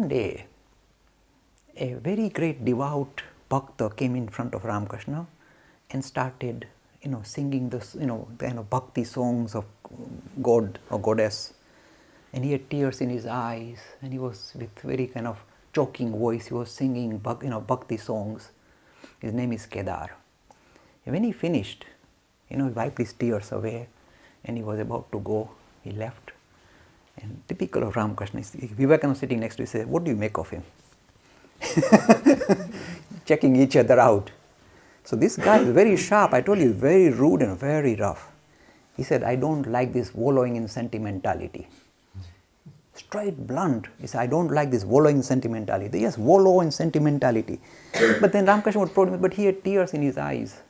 one day, a very great devout bhakta came in front of Ramkrishna and started, singing this, kind of bhakti songs of God or goddess. And he had tears in his eyes, and he was with very kind of choking voice, he was singing, bhakti songs. His name is Kedar. And when he finished, he wiped his tears away, and he was about to go. He left. And typical of Ramkrishna, Vivekananda sitting next to him said, "What do you make of him?" Checking each other out. So this guy is very sharp. I told you, very rude and very rough. He said, "I don't like this wallowing in sentimentality." Straight, blunt. He said, "I don't like this wallowing in sentimentality." They just wallow in sentimentality. But then Ramkrishna would probe him, but he had tears in his eyes.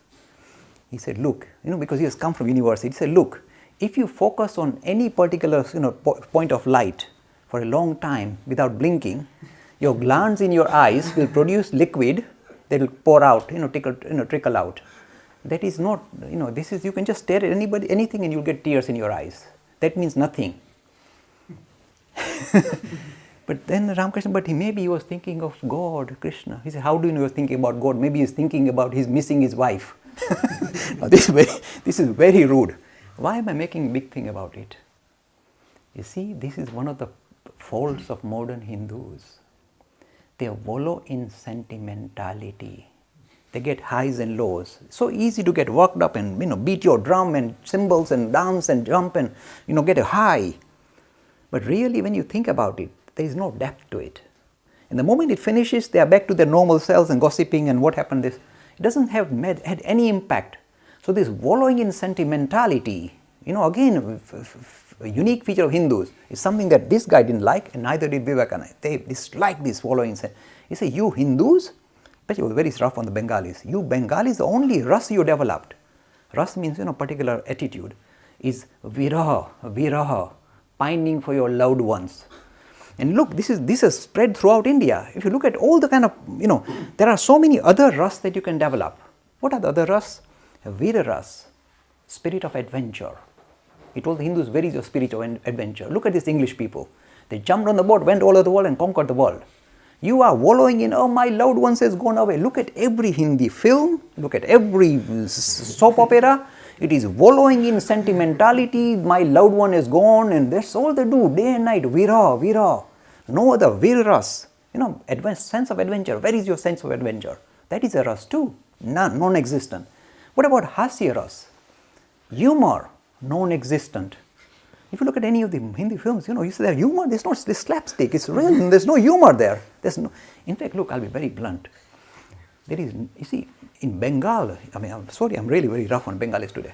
He said, "Look," because he has come from university. He said, "Look, if you focus on any particular point of light for a long time without blinking, your glands in your eyes will produce liquid that will pour out, trickle out. That is not, this is, you can just stare at anything and you'll get tears in your eyes. That means nothing." But then Ramkrishna, maybe he was thinking of God, Krishna. He said, "How do you know you're thinking about God?" Maybe he's thinking about he's missing his wife. Now, this is very rude. Why am I making a big thing about it? You see, this is one of the faults of modern Hindus. They wallow in sentimentality. They get highs and lows. It's so easy to get worked up and beat your drum and cymbals and dance and jump and get a high. But really, when you think about it, there is no depth to it. And the moment it finishes, they are back to their normal selves and gossiping and what happened. It doesn't have had any impact. So this wallowing in sentimentality, again, a unique feature of Hindus is something that this guy didn't like, and neither did Vivekananda. They disliked this wallowing. He said, "You Hindus," but he was very rough on the Bengalis. "You Bengalis, the only ras you developed," ras means particular attitude, is viraha, pining for your loved ones. And look, this is spread throughout India. If you look at all the kind of, there are so many other ras that you can develop. What are the other ras? Vira ras, spirit of adventure. He told the Hindus, "Where is your spirit of adventure?" Look at these English people. They jumped on the boat, went all over the world and conquered the world. You are wallowing in, "Oh, my loved ones has gone away." Look at every Hindi film, look at every soap opera. It is wallowing in sentimentality. My loved one is gone, and that's all they do, day and night. Vira. No other viras. Sense of adventure. Where is your sense of adventure? That is a ras too, non-existent. What about hasya ras? Humor, non-existent. If you look at any of the Hindi films, you see their humor, there's no this slapstick, it's real, there's no humor there. In fact, look, I'll be very blunt. There is, you see, in Bengal, I'm sorry, I'm really very rough on Bengalis today.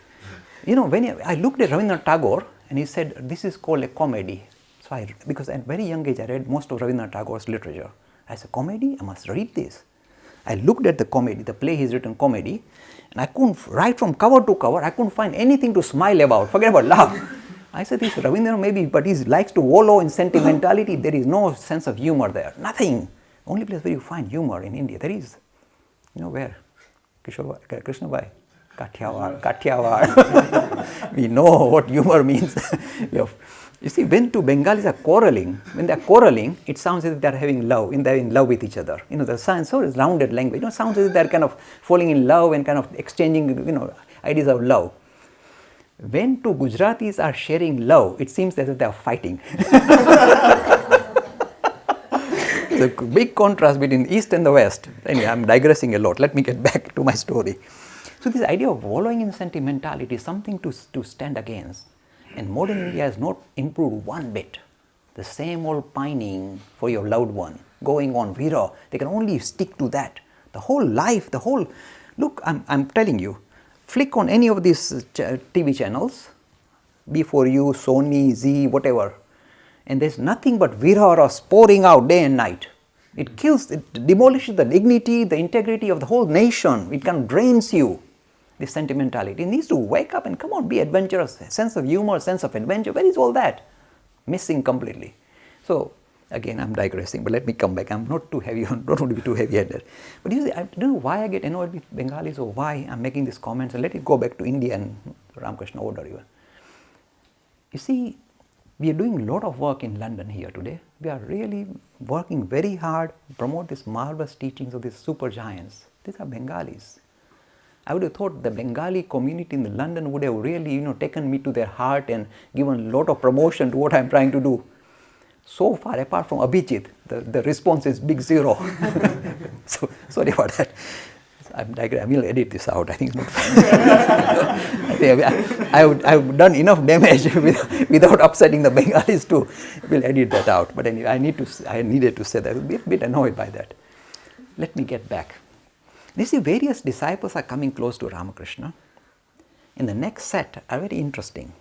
When I looked at Rabindranath Tagore, and he said, "This is called a comedy." So because at a very young age, I read most of Rabindranath Tagore's literature. I said, "Comedy? I must read this." I looked at the comedy, the play he's written, comedy, and I couldn't, right from cover to cover, I couldn't find anything to smile about. Forget about laugh. I said, "This Rabindranath maybe, but he likes to wallow in sentimentality. There is no sense of humor there. Nothing. Only place where you find humor in India, there is, where? Krishna Bhai. Kathiawar. We know what humor means. You see, when two Bengalis are quarreling, it sounds as if they are having love, they're in love with each other. The sound, so is rounded language. It sounds as if they're kind of falling in love and kind of exchanging, ideas of love. When two Gujaratis are sharing love, it seems as if they are fighting. There's a big contrast between East and the West. Anyway, I'm digressing a lot. Let me get back to my story. So this idea of wallowing in sentimentality is something to stand against. And modern India has not improved one bit. The same old pining for your loved one, going on, vira. They can only stick to that. The whole life, look, I'm telling you, flick on any of these TV channels, B4U, Sony, Z, whatever, and there's nothing but viraras pouring out day and night. It kills, it demolishes the dignity, the integrity of the whole nation. It kind of drains you, this sentimentality. It needs to wake up and come on, be adventurous, sense of humor, sense of adventure. Where is all that? Missing completely. So, again, I'm digressing, but let me come back. I'm not too heavy, don't want to be too heavy-handed. But you see, I don't know why I get annoyed with Bengalis or why I'm making these comments, and let it go back to India and Ramkrishna order even. You see, We are doing a lot of work in London here today. We are really working very hard to promote these marvelous teachings of these super giants. These are Bengalis. I would have thought the Bengali community in London would have really, taken me to their heart and given a lot of promotion to what I am trying to do. So far, apart from Abhijit, the response is big zero. So sorry about that. I will edit this out. I think it's not fair. I've done enough damage without upsetting the Bengalis too. We'll edit that out. But anyway, I needed to say that. I'm a bit annoyed by that. Let me get back. You see, various disciples are coming close to Ramakrishna. In the next set are very interesting.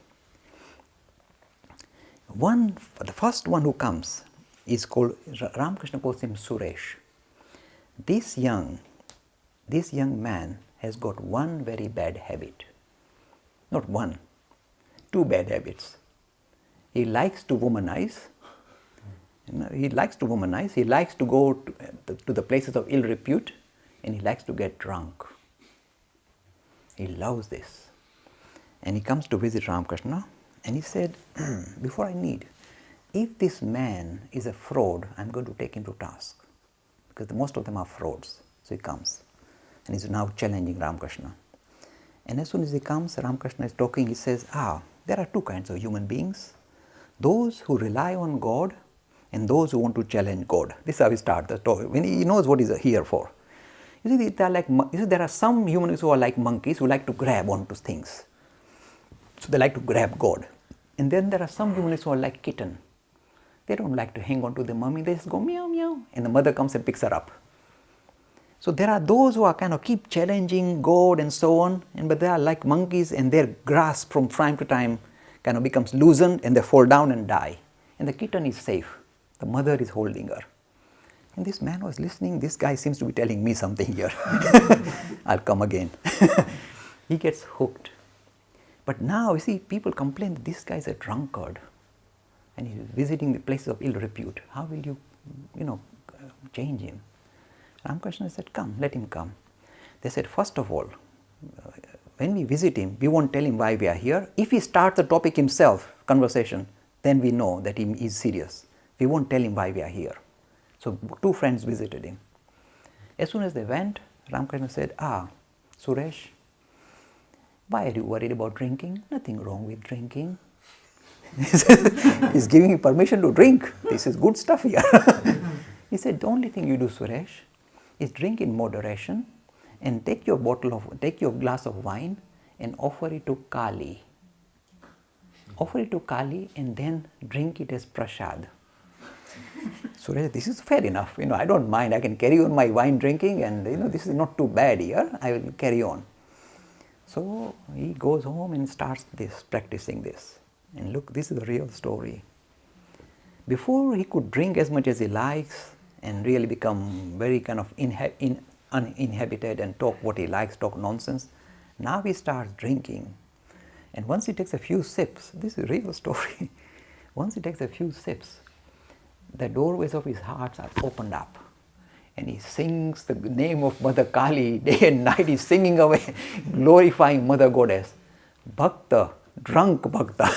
The first one who comes is called, Ramakrishna calls him Suresh. This young man has got one very bad habit. Not one, two bad habits. He likes to womanize. He likes to go to the places of ill repute, and he likes to get drunk. He loves this. And he comes to visit Ramakrishna, and he said, before I need, if this man is a fraud, I'm going to take him to task. Because most of them are frauds. So he comes. And he's now challenging Ramkrishna. And as soon as he comes, Ramkrishna is talking, he says, there are two kinds of human beings. Those who rely on God and those who want to challenge God. This is how we start the story. When he knows what he's here for. You see, there are some humans who are like monkeys who like to grab onto things. So they like to grab God. And then there are some humans who are like kitten. They don't like to hang on to the mummy. They just go meow meow. And the mother comes and picks her up. So there are those who are kind of keep challenging God and so on, but they are like monkeys, and their grasp from time to time kind of becomes loosened and they fall down and die. And the kitten is safe. The mother is holding her. And this man was listening. This guy seems to be telling me something here. I'll come again. He gets hooked. But now, you see, people complain that this guy is a drunkard and he's visiting the places of ill repute. How will you, change him? Ramkrishna said, come, let him come. They said, first of all, when we visit him, we won't tell him why we are here. If he starts the topic himself, conversation, then we know that he is serious. We won't tell him why we are here. So two friends visited him. As soon as they went, Ramkrishna said, Suresh, why are you worried about drinking? Nothing wrong with drinking. He's giving you permission to drink. This is good stuff here. He said, the only thing you do, Suresh, is drink in moderation and take your glass of wine and offer it to Kali. Offer it to Kali and then drink it as prasad. Suresh, this is fair enough. I don't mind. I can carry on my wine drinking, and this is not too bad here. I will carry on. So he goes home and starts practicing this. And look, this is the real story. Before he could drink as much as he likes and really become very kind of uninhabited and talk what he likes, talk nonsense, now he starts drinking. And once he takes a few sips, this is a real story. Once he takes a few sips, the doorways of his heart are opened up. And he sings the name of Mother Kali day and night. He's singing away, glorifying Mother Goddess. Bhakta, drunk Bhakta.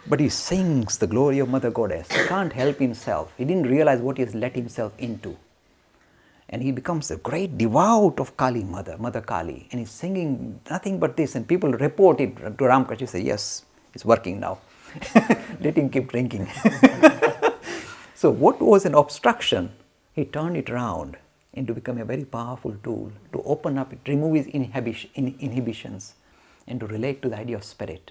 But he sings the glory of Mother Goddess. He can't help himself. He didn't realize what he has let himself into. And he becomes a great devout of Kali, Mother Kali. And he's singing nothing but this. And people report it to Ramkrishna. He says, yes, it's working now. Let him keep drinking. So what was an obstruction, he turned it around into become a very powerful tool to open up, to remove his inhibitions and to relate to the idea of spirit.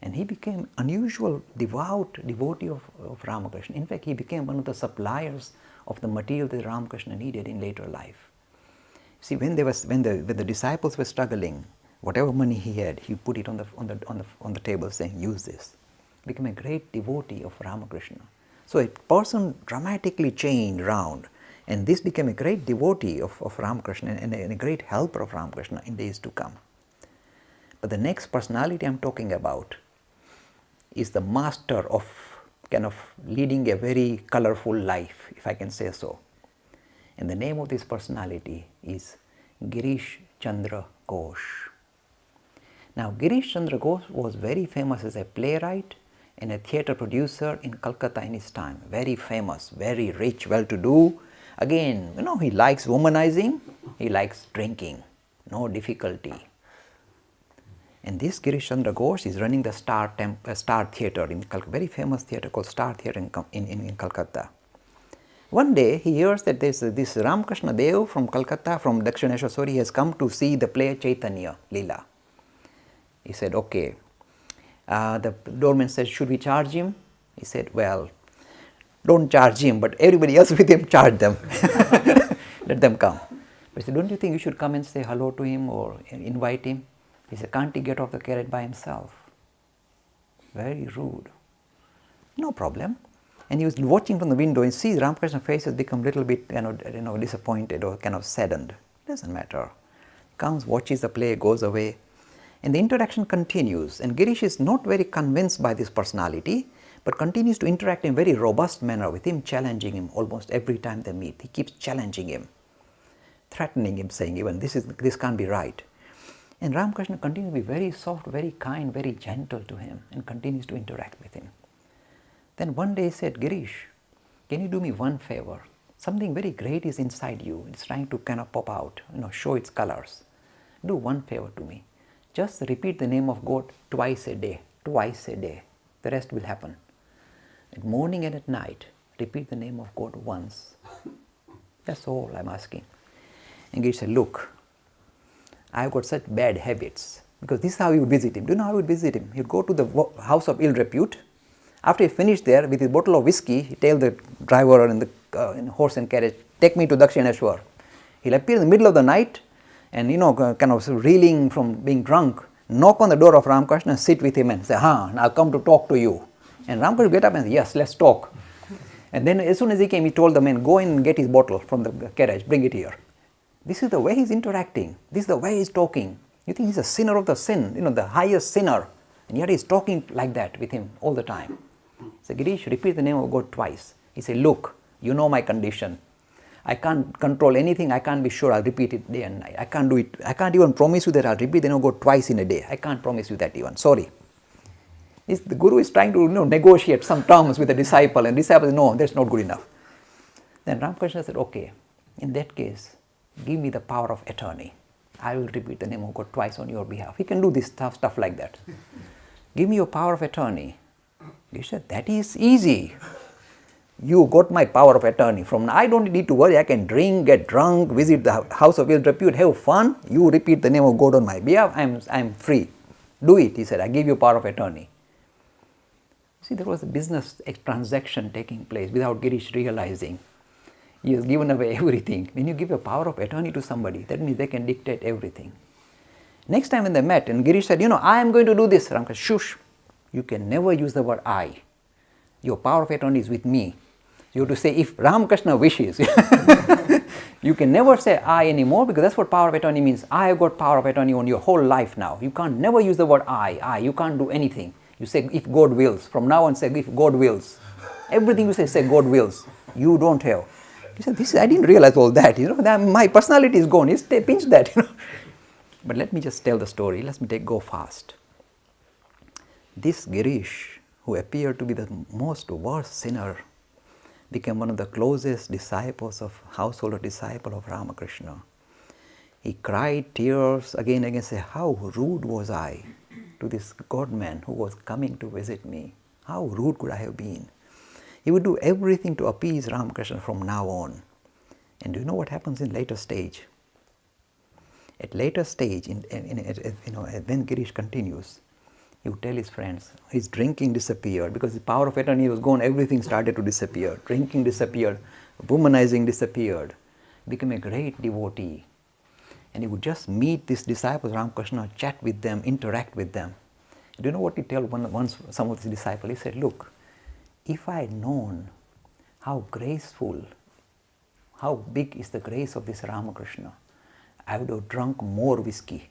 And he became unusual, devout devotee of Ramakrishna. In fact, he became one of the suppliers of the material that Ramakrishna needed in later life. See, when the disciples were struggling, whatever money he had, he put it on the table, saying, "Use this." Became a great devotee of Ramakrishna. So a person dramatically changed round, and this became a great devotee of Ramakrishna and a great helper of Ramakrishna in days to come. But the next personality I'm talking about is the master of kind of leading a very colorful life, if I can say so. And the name of this personality is Girish Chandra Ghosh. Now, Girish Chandra Ghosh was very famous as a playwright and a theatre producer in Calcutta in his time, very famous, very rich, well-to-do. Again, he likes womanizing, he likes drinking, no difficulty. And this Girish Chandra Ghosh is running the Star Theatre in Calcutta, very famous theatre called Star Theatre in Calcutta. One day he hears that this Ramkrishna Dev from Calcutta, from Dakshineshwar, he has come to see the play Chaitanya Leela. He said, okay. The doorman said, should we charge him? He said, well, don't charge him, but everybody else with him, charge them. Let them come. But he said, don't you think you should come and say hello to him or invite him? He said, can't he get off the carriage by himself? Very rude. No problem. And he was watching from the window and sees Ramakrishna's face has become a little bit disappointed or kind of saddened. Doesn't matter. Comes, watches the play, goes away. And the interaction continues. And Girish is not very convinced by this personality, but continues to interact in a very robust manner with him, challenging him almost every time they meet. He keeps challenging him, threatening him, saying even this can't be right. And Ramakrishna continues to be very soft, very kind, very gentle to him and continues to interact with him. Then one day he said, Girish, can you do me one favor? Something very great is inside you. It's trying to kind of pop out, show its colors. Do one favor to me. Just repeat the name of God twice a day. The rest will happen. At morning and at night, repeat the name of God once. That's all I'm asking. And Girish said, look, I've got such bad habits. Because this is how he would visit him. Do you know how he would visit him? He'd go to the house of ill repute. After he finished there with his bottle of whiskey, he'd tell the driver in the horse and carriage, take me to Dakshineshwar. He'll appear in the middle of the night and kind of reeling from being drunk, knock on the door of Ramkrishna and sit with him and say, I'll come to talk to you. And Ramkrishna would get up and say, yes, let's talk. And then as soon as he came, he told the man, go in and get his bottle from the carriage, bring it here. This is the way he's interacting. This is the way he's talking. You think he's a sinner of the sin, the highest sinner. And yet he's talking like that with him all the time. So Girish, repeat the name of God twice. He said, look, you know my condition. I can't control anything. I can't be sure I'll repeat it day and night. I can't do it. I can't even promise you that I'll repeat the name of God twice in a day. I can't promise you that even. Sorry. The Guru is trying to negotiate some terms with the disciple, and the disciple says, no, that's not good enough. Then Ramkrishna said, okay, in that case, give me the power of attorney. I will repeat the name of God twice on your behalf. He can do this stuff like that. Give me your power of attorney. He said, that is easy. You got my power of attorney. From now, I don't need to worry. I can drink, get drunk, visit the house of ill repute, have fun. You repeat the name of God on my behalf. I'm free. Do it. He said, I give you power of attorney. See, there was a business transaction taking place without Girish realizing. He has given away everything. When you give a power of attorney to somebody, that means they can dictate everything. Next time when they met, and Girish said, I am going to do this. Ramkrishna, shush. You can never use the word I. Your power of attorney is with me. You have to say, if Ramakrishna wishes. You can never say I anymore, because that's what power of attorney means. I have got power of attorney on your whole life now. You can't never use the word I. You can't do anything. You say, if God wills. From now on, say, if God wills. Everything you say God wills. You don't have. He said, I didn't realize all that. My personality is gone. Pinch that. But let me just tell the story. Let me go fast. This Girish, who appeared to be the most worst sinner, became one of the closest disciples of household disciple of Ramakrishna. He cried tears again and again, say, how rude was I to this God-man who was coming to visit me? How rude could I have been? He would do everything to appease Ramakrishna from now on. And do you know what happens in later stage? At later stage, when Girish continues, he would tell his friends, his drinking disappeared because the power of attorney was gone, everything started to disappear. Drinking disappeared, womanizing disappeared, became a great devotee. And he would just meet these disciples, Ramakrishna, chat with them, interact with them. Do you know what he told once some of his disciples? He said, look, if I had known how graceful, how big is the grace of this Ramakrishna, I would have drunk more whiskey.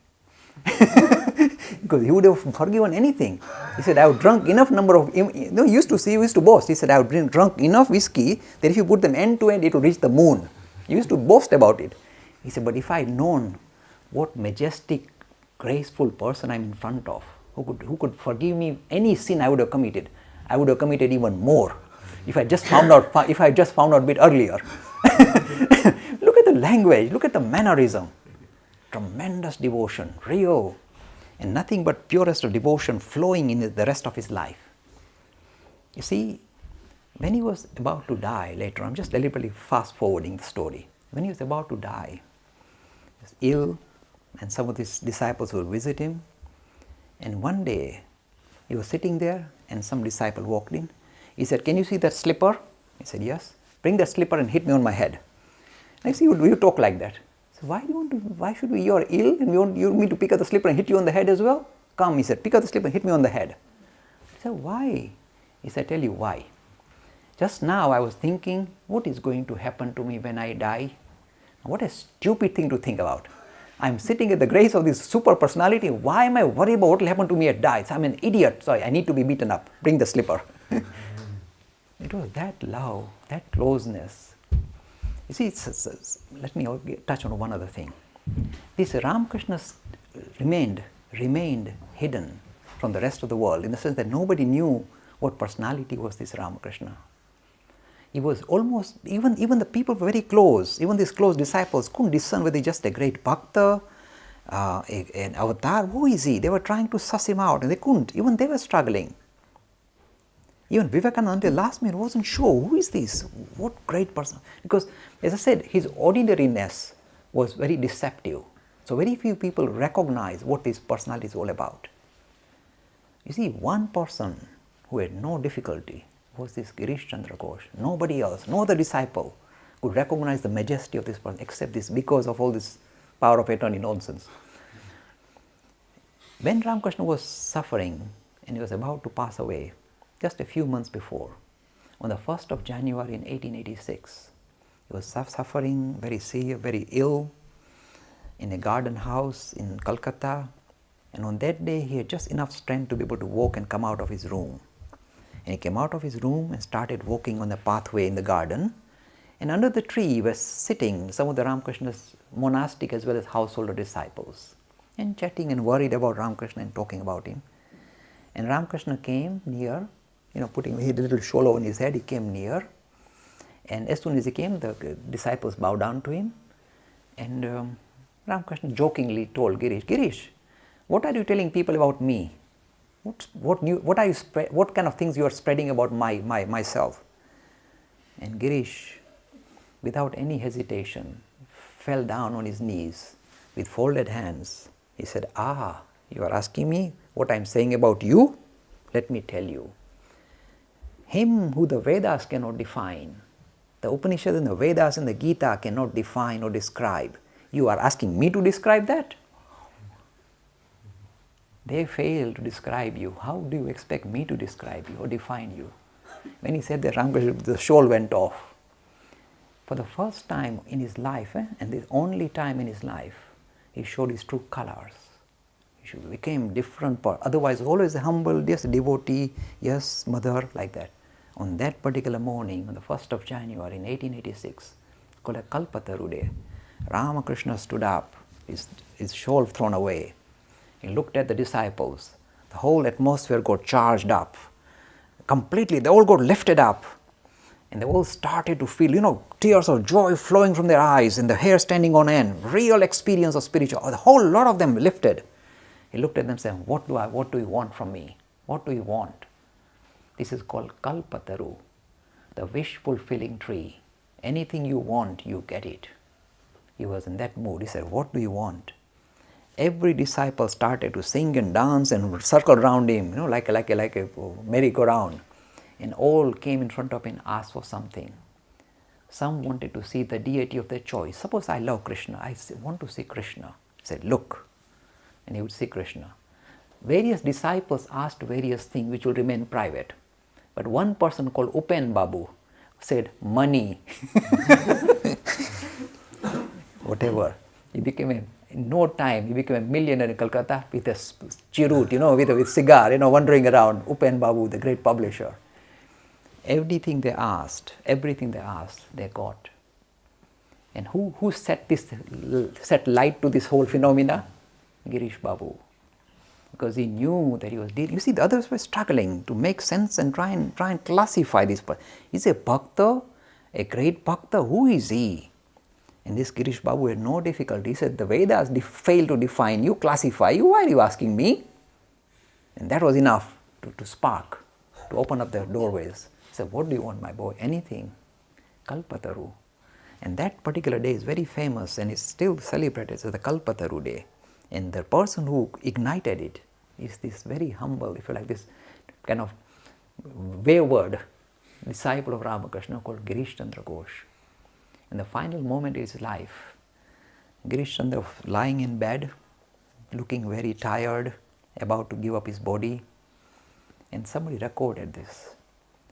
Because he would have forgiven anything. He said, I have drunk enough number of, he used to boast. He said, I have drunk enough whiskey that if you put them end to end, it would reach the moon. He used to boast about it. He said, but if I had known what majestic, graceful person I'm in front of, who could forgive me any sin I would have committed, I would have committed even more if I just found out a bit earlier. Look at the language, look at the mannerism. Tremendous devotion, real, and nothing but purest of devotion flowing in the rest of his life. You see, when he was about to die later, I'm just deliberately fast forwarding the story. When he was about to die, he was ill, and some of his disciples would visit him. And one day, he was sitting there, and some disciple walked in. He said, "Can you see that slipper?" He said, "Yes." "Bring that slipper and hit me on my head." I see, you talk like that. So why should we? You're ill, and you want me to pick up the slipper and hit you on the head as well? "Come," he said, "pick up the slipper and hit me on the head." He said, "Why?" He said, "Tell you why. Just now I was thinking, what is going to happen to me when I die? What a stupid thing to think about. I'm sitting at the grace of this super personality. Why am I worried about what will happen to me at die? So I'm an idiot. Sorry, I need to be beaten up. Bring the slipper." It was that love, that closeness. You see, let me touch on one other thing. This Ramkrishna remained hidden from the rest of the world, in the sense that nobody knew what personality was this Ramakrishna. He was almost, even the people very close, even these close disciples couldn't discern whether he's just a great bhakta, an avatar. Who is he? They were trying to suss him out, and they couldn't. Even they were struggling. Even Vivekananda, until last minute, wasn't sure, who is this? What great person? Because, as I said, his ordinariness was very deceptive. So very few people recognize what his personality is all about. You see, one person who had no difficulty was this Girish Chandra Ghosh. Nobody else, no other disciple could recognize the majesty of this person except this, because of all this power of attorney nonsense. When Ramakrishna was suffering and he was about to pass away, just a few months before, on the 1st of January in 1886, he was suffering very serious, very ill, in a garden house in Calcutta, and on that day he had just enough strength to be able to walk and come out of his room. And he came out of his room and started walking on the pathway in the garden, and under the tree were sitting some of the Ramakrishna's monastic as well as householder disciples, and chatting and worried about Ramakrishna and talking about him. And Ramakrishna came near, he had a little shawl on his head. He came near, and as soon as he came, the disciples bowed down to him, and Ramakrishna jokingly told Girish, what are you telling people about me? What kind of things you are spreading about myself? And Girish, without any hesitation, fell down on his knees with folded hands. He said, you are asking me what I am saying about you? Let me tell you. Him who the Vedas cannot define, the Upanishads and the Vedas and the Gita cannot define or describe, you are asking me to describe that? They fail to describe you. How do you expect me to describe you or define you? When he said that, Ramkrishna, the shawl went off. For the first time in his life, and the only time in his life, he showed his true colors. He became different. Otherwise, always a humble, yes, devotee, yes, mother, like that. On that particular morning, on the 1st of January in 1886, called a Kalpataru day, Ramakrishna stood up, his shawl thrown away. He looked at the disciples. The whole atmosphere got charged up. Completely, they all got lifted up. And they all started to feel, tears of joy flowing from their eyes and the hair standing on end. Real experience of spiritual. The whole lot of them lifted. He looked at them saying, what do you want from me? What do you want? This is called Kalpataru, the wish-fulfilling tree. Anything you want, you get it. He was in that mood. He said, what do you want? Every disciple started to sing and dance and circle around him, like a merry-go-round. And all came in front of him and asked for something. Some wanted to see the deity of their choice. Suppose I love Krishna. I want to see Krishna. He said, look. And he would see Krishna. Various disciples asked various things which will remain private. But one person called Upen Babu said, money. Whatever. In no time, he became a millionaire in Calcutta with a chirut, with cigar, wandering around. Upen Babu, the great publisher. Everything they asked, they got. And who set light to this whole phenomena? Girish Babu. because he knew that he was dealing. You see, the others were struggling to make sense and try and classify this person. Is a bhakta, a great bhakta? Who is he? And this Girish Babu had no difficulty. He said, the Vedas failed to define you, classify you. Why are you asking me? And that was enough to spark, to open up the doorways. He said, what do you want, my boy? Anything. Kalpataru. And that particular day is very famous and is still celebrated as the Kalpataru day. And the person who ignited it is this very humble, if you like, this kind of wayward disciple of Ramakrishna called Girish Chandra Ghosh. In the final moment of his life, Girish Chandra lying in bed, looking very tired, about to give up his body, and somebody recorded this.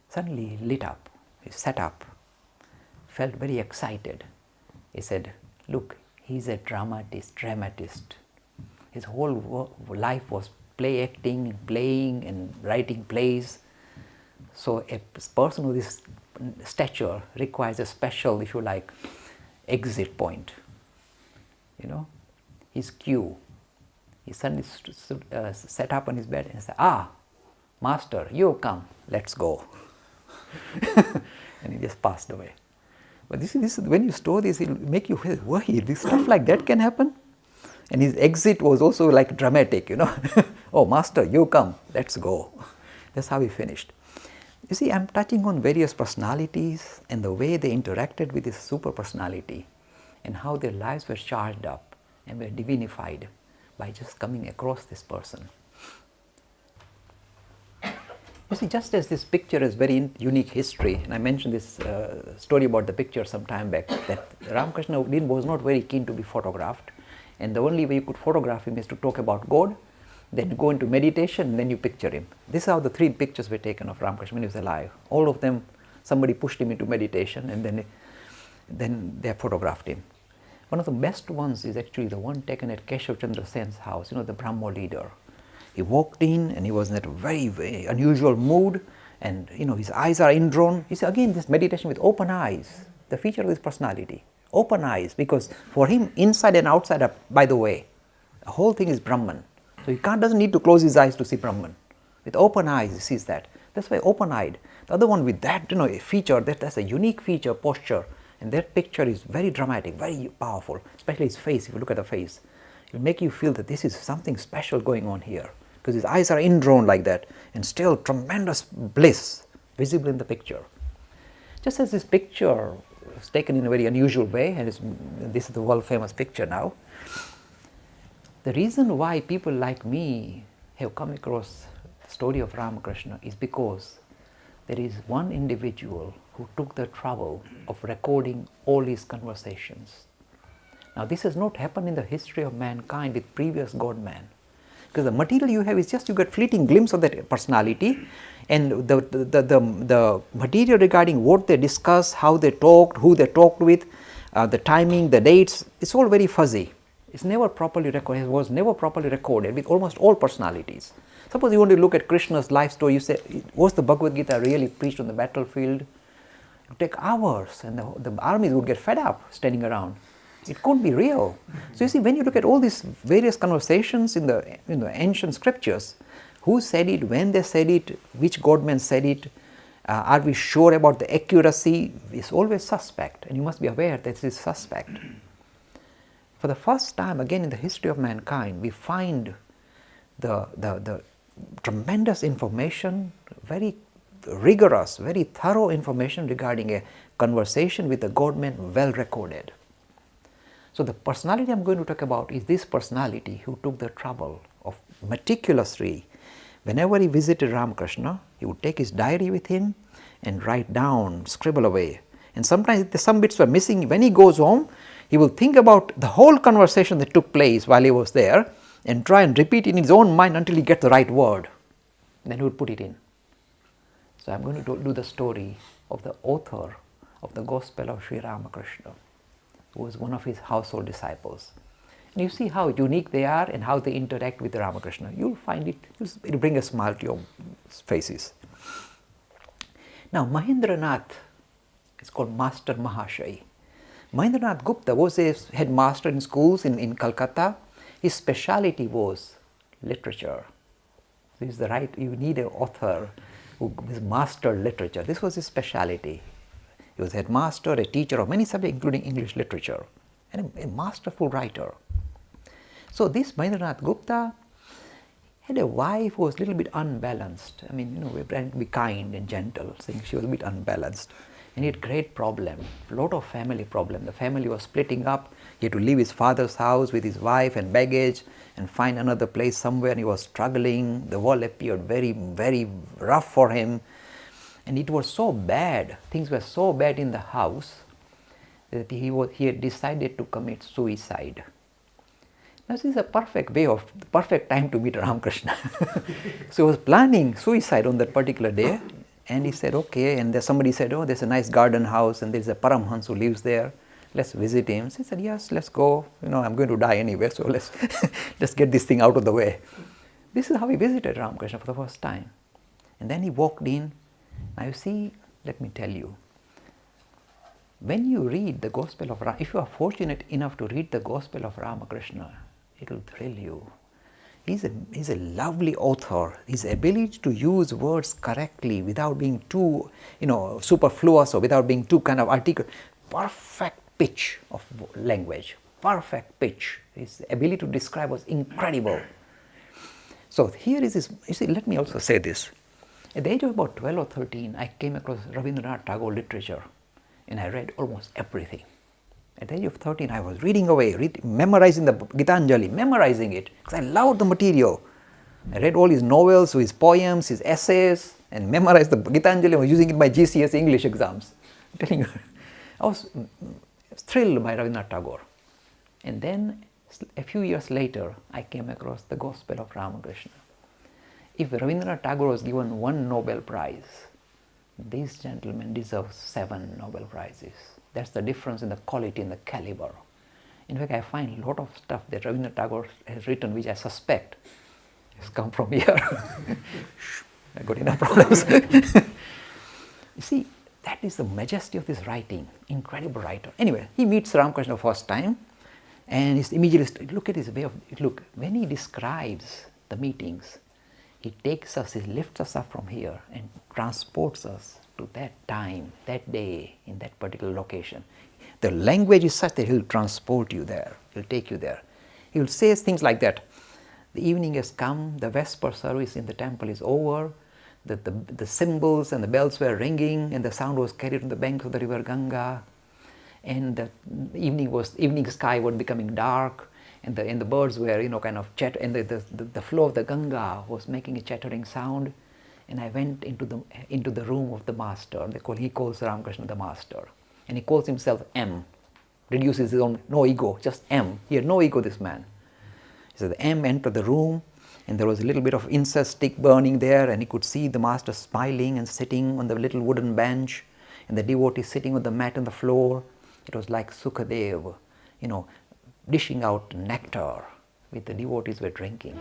Suddenly he lit up, he sat up, felt very excited. He said, look, he's a dramatist. His whole life was play acting, playing and writing plays. So a person with this stature requires a special, if you like, exit point. You know, his cue. He suddenly sat up on his bed and said, Master, you come, let's go. And he just passed away. But this is when you store this, it will make you feel, why, this stuff like that can happen? And his exit was also like dramatic, you know. Oh, Master, you come, let's go. That's how he finished. You see, I'm touching on various personalities and the way they interacted with this super personality and how their lives were charged up and were divinified by just coming across this person. You see, just as this picture has very unique history, and I mentioned this story about the picture some time back, that Ramkrishna was not very keen to be photographed, and the only way you could photograph him is to talk about God, then go into meditation, and then you picture him. This is how the 3 pictures were taken of Ramkrishna when he was alive. All of them, somebody pushed him into meditation, and then they photographed him. One of the best ones is actually the one taken at Keshav Chandra Sen's house, you know, the Brahmo leader. He walked in and he was in that very, very unusual mood, and you know, his eyes are indrawn. You see, again, this meditation with open eyes, the feature of his personality. Open eyes, because for him, inside and outside are, by the way, the whole thing is Brahman. So he doesn't need to close his eyes to see Brahman. With open eyes, he sees that. That's why open-eyed. The other one with that, you know, a feature, that's a unique feature, posture. And that picture is very dramatic, very powerful, especially his face. If you look at the face, it will make you feel that this is something special going on here, because his eyes are indrawn like that, and still tremendous bliss visible in the picture. Just as this picture was taken in a very unusual way, and this is the world famous picture now, the reason why people like me have come across the story of Ramakrishna is because there is one individual who took the trouble of recording all his conversations. Now, this has not happened in the history of mankind with previous God-man, because the material you have is just you get fleeting glimpse of that personality, and the material regarding what they discussed, how they talked, who they talked with, the timing, the dates, it's all very fuzzy. It's never properly recorded. It was never properly recorded with almost all personalities. Suppose you want to look at Krishna's life story, you say, was the Bhagavad Gita really preached on the battlefield? It would take hours, and the armies would get fed up standing around. It couldn't be real. So you see, when you look at all these various conversations in the ancient scriptures, who said it, when they said it, which godmen said it, are we sure about the accuracy? It's always suspect, and you must be aware that this is suspect. For the first time, again in the history of mankind, we find the tremendous information, very rigorous, very thorough information regarding a conversation with a godman, well recorded. So the personality I'm going to talk about is this personality who took the trouble of meticulously, whenever he visited Ramakrishna, he would take his diary with him and write down, scribble away. And sometimes some bits were missing. When he goes home, he will think about the whole conversation that took place while he was there and try and repeat in his own mind until he gets the right word. Then he would put it in. So I'm going to do the story of the author of the Gospel of Sri Ramakrishna, who was one of his household disciples. And you see how unique they are and how they interact with Ramakrishna. You'll find it will bring a smile to your faces. Now, Mahendranath is called Master Mahashai. Mahendranath Gupta was a headmaster in schools in Calcutta. His speciality was literature. This is the right, you need an author who has mastered literature. This was his speciality. He was headmaster, a teacher of many subjects, including English literature, and a masterful writer. So this Mahendranath Gupta had a wife who was a little bit unbalanced. I mean, we were trying to be kind and gentle, saying she was a bit unbalanced. And he had great problem, a lot of family problem. The family was splitting up. He had to leave his father's house with his wife and baggage and find another place somewhere, and he was struggling. The world appeared very, very rough for him. And it was so bad, things were so bad in the house that he had decided to commit suicide. Now this is a perfect time to meet Ramkrishna. So he was planning suicide on that particular day, and he said, okay, and somebody said, oh, there's a nice garden house and there's a Paramhans who lives there, let's visit him. So he said, yes, let's go, I'm going to die anyway, so let's get this thing out of the way. This is how he visited Ramkrishna for the first time. And then he walked in. Now you see, let me tell you, when you read the Gospel of Ram, if you are fortunate enough to read the Gospel of Ramakrishna, it will thrill you. He's a lovely author. His ability to use words correctly without being too, superfluous or without being too kind of articulate. Perfect pitch of language. Perfect pitch. His ability to describe was incredible. So here is this. You see, let me also say this. At the age of about 12 or 13, I came across Rabindranath Tagore literature, and I read almost everything. At the age of 13, I was reading away, memorizing the Gitanjali, memorizing it, because I loved the material. I read all his novels, his poems, his essays, and memorized the Gitanjali. I was using it in my GCSE English exams. I'm telling you, I was thrilled by Rabindranath Tagore. And then, a few years later, I came across the Gospel of Ramakrishna. If Rabindranath Tagore was given 1 Nobel Prize, this gentleman deserves 7 Nobel Prizes. That's the difference in the quality and the caliber. In fact, I find a lot of stuff that Rabindranath Tagore has written, which I suspect has come from here. I got enough problems. You see, that is the majesty of this writing. Incredible writer. Anyway, he meets Ramakrishna first time, and he's immediately, look at his way of, look, when he describes the meetings, he takes us, he lifts us up from here and transports us to that time, that day, in that particular location. The language is such that he'll transport you there, he'll take you there. He will say things like that. The evening has come, the Vesper service in the temple is over, the cymbals and the bells were ringing, and the sound was carried on the banks of the river Ganga, and the evening sky was becoming dark, and the birds were, kind of chatter, and the flow of the Ganga was making a chattering sound. And I went into the room of the master. He calls Ramakrishna the master, and he calls himself M. Reduces his own, no ego, just M. He had no ego, this man. He said, M entered the room, and there was a little bit of incense stick burning there, and he could see the master smiling and sitting on the little wooden bench, and the devotee sitting on the mat on the floor. It was like Sukadev, dishing out nectar which the devotees were drinking.